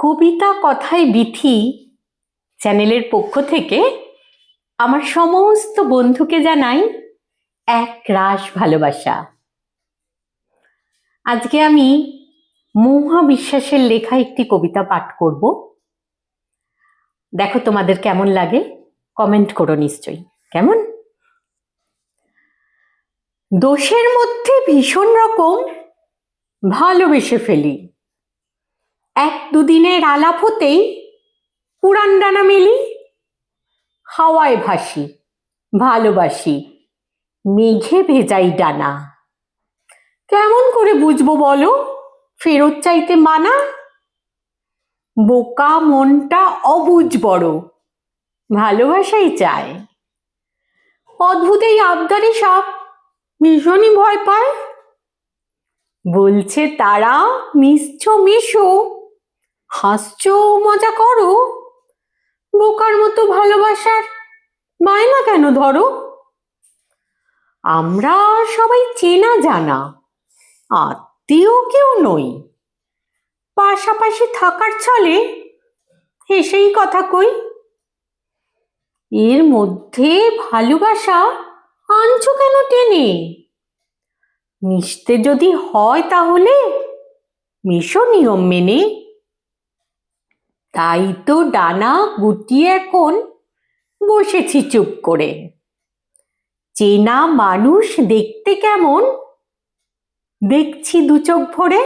কবিতা কথায় বিথি চ্যানেলের পক্ষ থেকে আমার সমস্ত বন্ধুকে জানাই এক রাশ ভালোবাসা। আজকে আমি মহুয়া বিশ্বাসের লেখা একটি কবিতা পাঠ করব। দেখো তোমাদের কেমন লাগে, কমেন্ট করো নিশ্চয়ই। কেমন? দোষের মধ্যে ভীষণ রকম ভালোবেসে ফেলি, এক দুদিনের আলাপ হতেই উড়ান ডানা মেলি। হাওয়ায় ভাসি, ভালোবাসি, মেঘে ভেজাই ডানা। কেমন করে বুঝবো বলো ফেরত চাইতে মানা? বোকা মনটা অবুঝ বড়, ভালোবাসাই চায়। অদ্ভুত এই আবদারি সাপ ভীষণই ভয় পায়। বলছে তারা মিশছ মিশো, হাসছ মজা করো, বোকার মতো ভালোবাসার বায়না কেন ধরো? আমরা সবাই চেনা জানা, আত্মীয় কেউ নই, পাশাপাশি থাকার ছলে হেসেই কথা কই। এর মধ্যে ভালোবাসা আনছো কেন টেনে? মিশতে যদি হয় তাহলে মিশো নিয়ম মেনে। তাই তো ডানা গুটিয়ে এখন বসেছি চুপ করে। চেনা মানুষ দেখতে কেমন দেখছি দু চোখ ভরে।